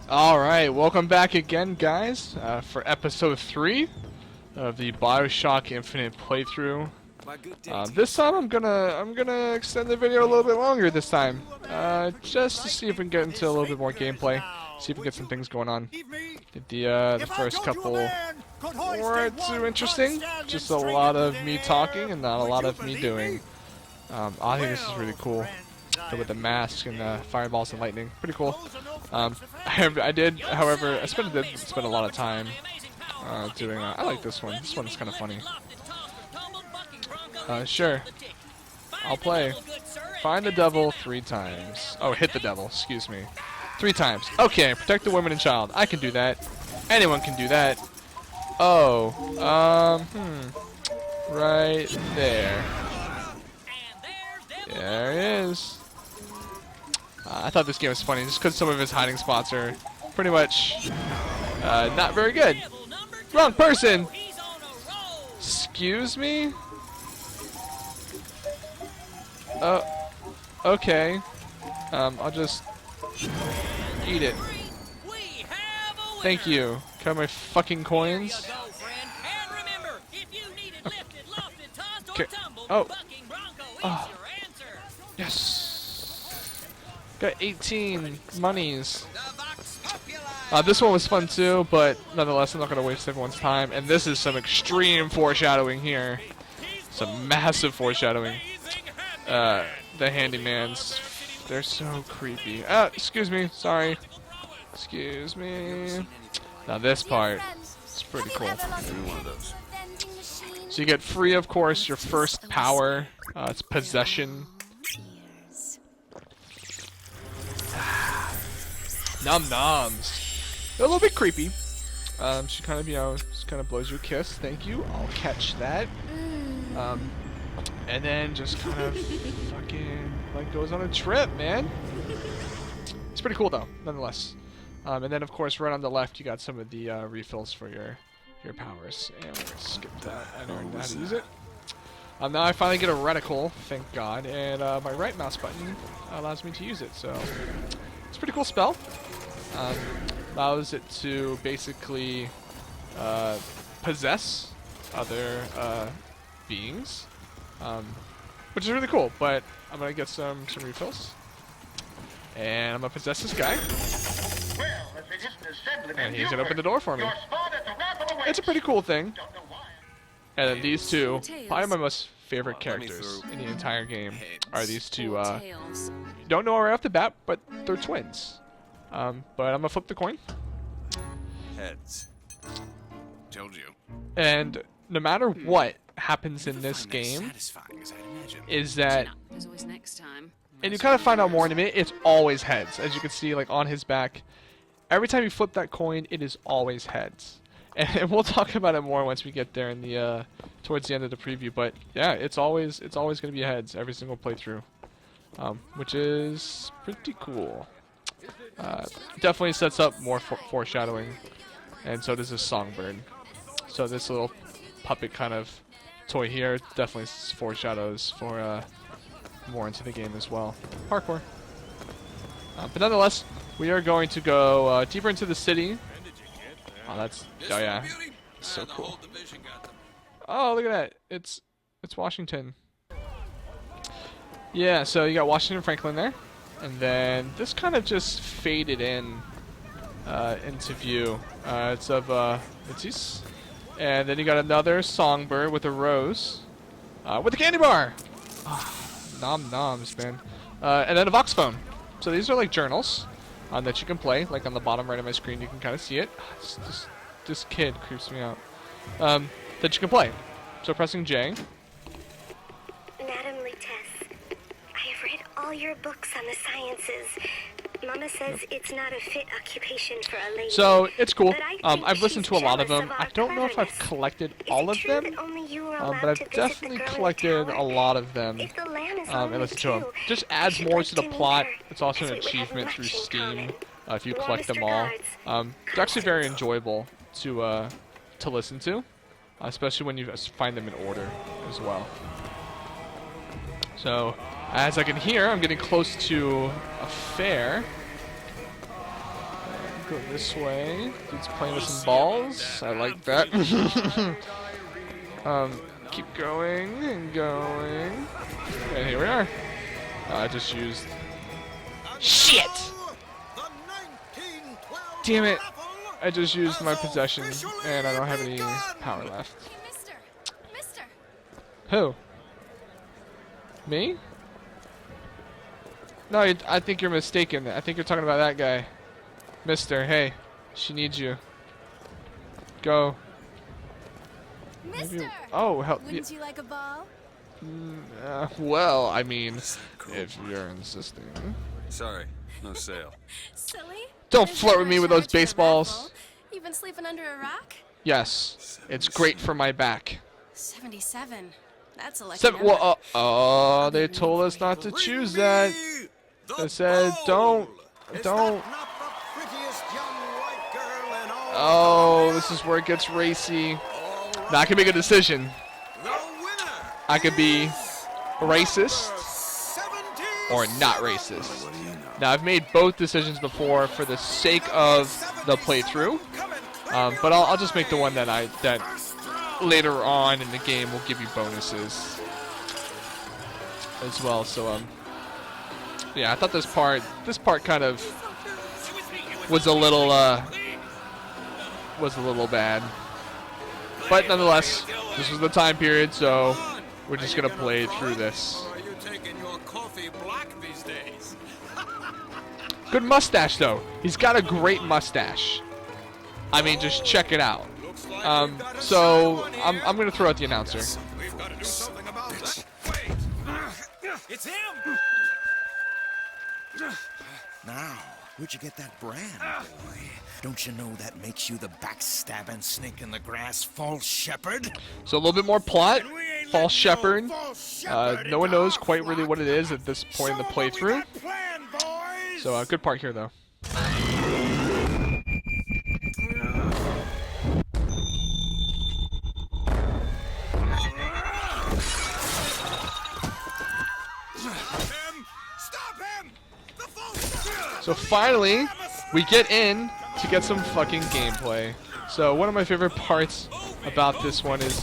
Alright, welcome back again, guys, for episode 3 of the Bioshock Infinite playthrough. This time I'm gonna extend the video a little bit longer this time, just to see if we can get into a little bit more gameplay, see if we can get some things going on. The first couple weren't too interesting, just a lot of me talking and not a lot of me doing. I think this is really cool. With the mask and fireballs and lightning, pretty cool. I did, however, I spent a lot of time doing. I like this one. This one's kind of funny. Sure, I'll play. Find the devil 3 times. Oh, hit the devil. Excuse me. 3 times. Okay, protect the women and child. I can do that. Anyone can do that. Oh, right there. There it is. I thought this game was funny just because some of his hiding spots are pretty much not very good. Wrong person! Excuse me? Okay. I'll just eat it. Thank you. Got my fucking coins. Okay. Oh. Oh. Yes. Got 18 monies. This one was fun too, but nonetheless, I'm not going to waste everyone's time. And this is some extreme foreshadowing here. Some massive foreshadowing. The handymans, they're so creepy. Excuse me, sorry. Excuse me. Now this part is pretty cool. So you get free, of course, your first power. It's possession. Num noms. They're a little bit creepy. She kind of, just kind of blows you a kiss. Thank you. I'll catch that. And then just kind of fucking like goes on a trip, man. It's pretty cool though, nonetheless. And then of course, right on the left, you got some of the refills for your powers. And we're gonna skip that. I learned how to use it. Now I finally get a reticle, thank God, and my right mouse button allows me to use it. So it's a pretty cool spell. Allows it to basically possess other beings, which is really cool. But I'm gonna get some refills, and I'm gonna possess this guy, and he's gonna open the door for me. It's a pretty cool thing. And then these two, probably my most favorite characters in the entire game, are these two. Don't know right off the bat, but they're twins. But I'm gonna flip the coin. Heads. Told you. And no matter what happens in this game, is that, and you kind of find out more in a minute, it's always heads. As you can see, like on his back, every time you flip that coin, it is always heads. And we'll talk about it more once we get there in the towards the end of the preview. But yeah, it's always gonna be heads every single playthrough, which is pretty cool. Definitely sets up more foreshadowing, and so does this songbird. So this little puppet kind of toy here definitely foreshadows for more into the game as well. Parkour. But nonetheless, we are going to go deeper into the city. Oh, oh yeah, so cool. Oh, look at that! It's Washington. Yeah, so you got Washington Franklin there. And then this kind of just faded in into view. It's of Matisse. And then you got another songbird with a rose. With a candy bar! Nom noms, man. And then a Vox phone. So these are like journals that you can play. Like on the bottom right of my screen, you can kind of see it. This kid creeps me out. That you can play. So pressing J. All your books on the sciences. Mama says it's not a fit occupation for a lady. So it's cool. I've listened to a lot of them. I don't know if I've collected all of them, but I've definitely collected a lot of them and listened to them. Just adds more to the plot. It's also an achievement through Steam if you collect them all. They're actually very enjoyable to listen to, especially when you find them in order as well. So, as I can hear, I'm getting close to a fair. Go this way. Dude's playing with some balls. I like that. Keep going and going. And here we are. I just used... Shit! Damn it! I just used my possession, and I don't have any power left. Hey, mister! Who? Me? No, I think you're mistaken. I think you're talking about that guy. Mister, hey. She needs you. Go. Mister! Oh, help. Wouldn't you like a ball? Well, I mean, Cool. if you're insisting. Sorry, no sale. Silly. Don't There's flirt never with a me with those charge for a baseballs. raffle. You've been sleeping under a rock? Yes, it's great for my back. 77. That's a lucky Seven. number. Well, oh, they told us not to choose that. They said don't. Oh, this is where it gets racy. Now I can make a decision. I could be racist or not racist. Now I've made both decisions before for the sake of the playthrough, but I'll just make the one that later on in the game will give you bonuses as well. So yeah, I thought this part kind of was a little bad, but nonetheless, this was the time period, so we're just gonna play through this. Are you taking your coffee black these days? Good mustache though. He's got a great mustache. I mean, just check it out. So I'm gonna throw out the announcer. We've got to do something about that. Wait. It's him. Now, where'd you get that brand, boy? Don't you know that makes you the backstabbing snake in the grass false shepherd? So a little bit more plot. False shepherd. No one knows quite really what it is at this point in the playthrough. So good part here though. So finally, we get in to get some fucking gameplay. So one of my favorite parts about this one is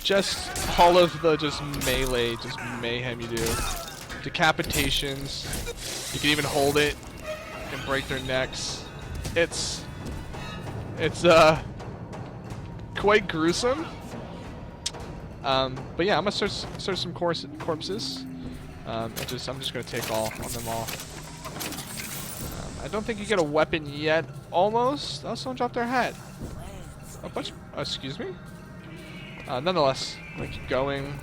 just all of the just melee, just mayhem you do. Decapitations. You can even hold it and break their necks. It's quite gruesome. But yeah, I'm gonna search some corpses. I'm just gonna take them all. I don't think you get a weapon yet. Almost. Oh, someone dropped their hat. A bunch. Excuse me. Nonetheless, I'm gonna keep going.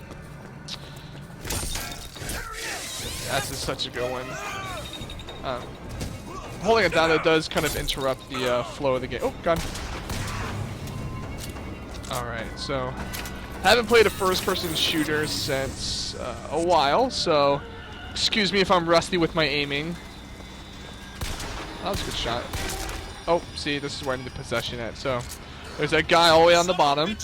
That's just such a good one. Holding it down, it does kind of interrupt the flow of the game. Oh, gun. All right, so I haven't played a first-person shooter since a while, so excuse me if I'm rusty with my aiming. That was a good shot. Oh, see, this is where I need the possession at. So there's that guy all the way on the bottom.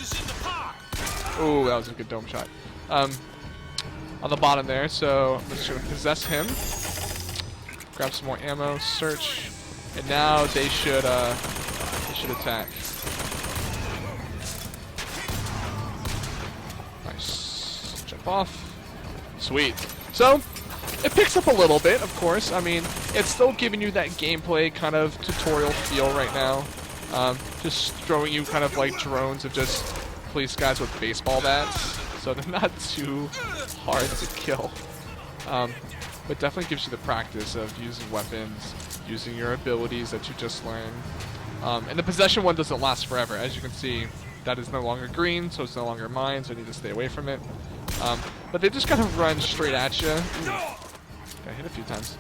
Ooh, that was a good dome shot. On the bottom there, so I'm just gonna possess him. Grab some more ammo, search, and now they should attack. Nice. Jump off. Sweet. So it picks up a little bit, of course. I mean, it's still giving you that gameplay kind of tutorial feel right now. Just throwing you kind of like drones of just police guys with baseball bats. So they're not too hard to kill. But definitely gives you the practice of using weapons, using your abilities that you just learned. And the possession one doesn't last forever. As you can see, that is no longer green, so it's no longer mine, so I need to stay away from it. But they just kind of run straight at you. Got hit a few times.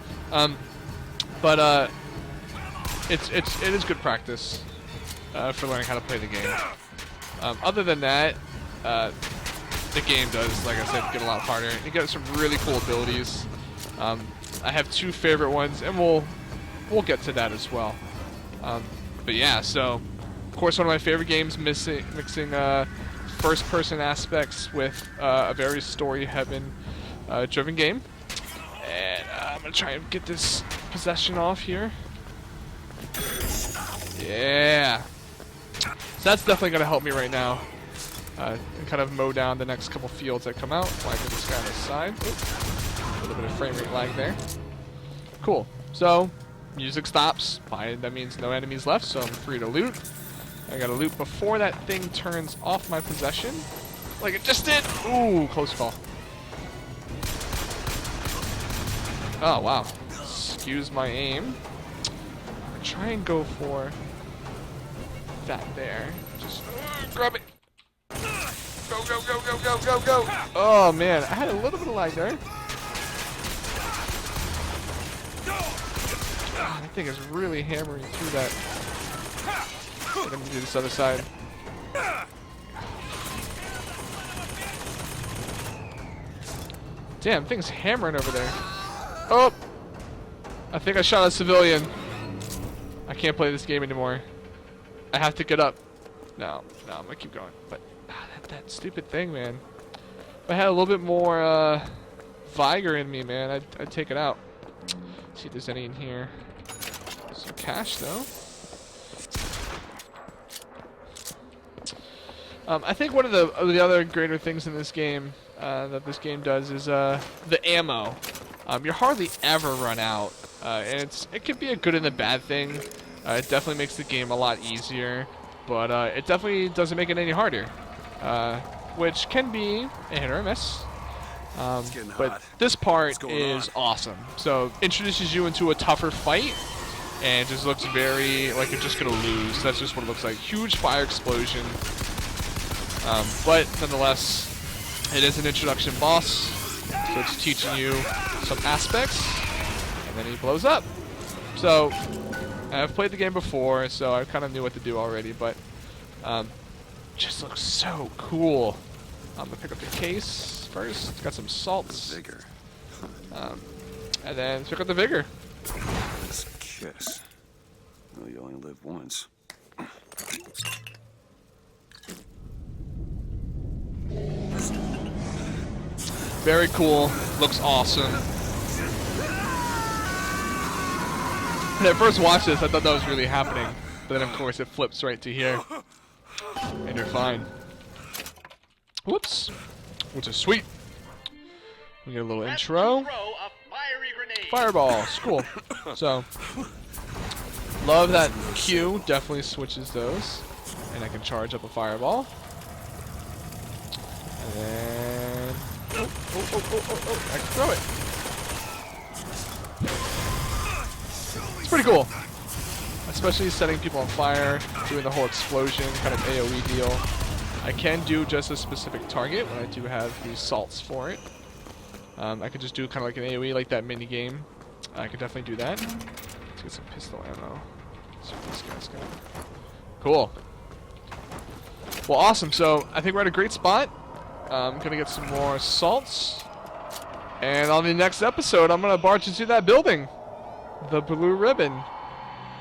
But it is good practice for learning how to play the game. Other than that, the game does, like I said, get a lot harder. You get some really cool abilities. I have two favorite ones, and we'll get to that as well. But yeah, so of course one of my favorite games, mixing first-person aspects with a very story-driven game. And I'm gonna try and get this possession off here. Yeah. So that's definitely going to help me right now. And kind of mow down the next couple fields that come out. While I get this guy on the side. Oops. A little bit of frame rate lag there. Cool. So, music stops. Fine, that means no enemies left, so I'm free to loot. I gotta loot before that thing turns off my possession. Like it just did. Ooh, close call. Oh, wow. Excuse my aim. I'll try and go for that there. Just grab it. Go, go, go, go, go, go, go. Oh, man. I had a little bit of lag there. God, that thing is really hammering through that. Let me do this other side. Damn, thing's hammering over there. Oh! I think I shot a civilian. I can't play this game anymore. I have to get up. No, I'm gonna keep going. But that stupid thing, man. If I had a little bit more vigor in me, man, I'd take it out. See if there's any in here. Some cash, though. I think one of the other greater things in this game that this game does is the ammo. You hardly ever run out, and it can be a good and a bad thing. It definitely makes the game a lot easier, but it definitely doesn't make it any harder, which can be a hit or a miss. But this part is awesome. So introduces you into a tougher fight, and just looks very like you're just gonna lose. That's just what it looks like. Huge fire explosion. But nonetheless, it is an introduction boss, so it's teaching you some aspects, and then he blows up. So I've played the game before, so I kind of knew what to do already, but just looks so cool. I'm gonna pick up the case first. It's got some salts. Vigor. And then pick up the vigor. Let's kiss. Well, you only live once. Very cool. Looks awesome. When I first watched this, I thought that was really happening. But then, of course, it flips right to here. And you're fine. Whoops. Which is sweet. We get a little intro. Fireballs. Cool. So, love that Q. Definitely switches those. And I can charge up a fireball. And then... Oh, I can throw it. It's pretty cool. Especially setting people on fire, doing the whole explosion, kind of AoE deal. I can do just a specific target when I do have these salts for it. I could just do kind of like an AoE, like that mini game. I could definitely do that. Let's get some pistol ammo. Let's see what this guy's got. Cool. Well, awesome. So I think we're at a great spot. I'm gonna get some more salts, and on the next episode, I'm gonna barge into that building, the blue ribbon.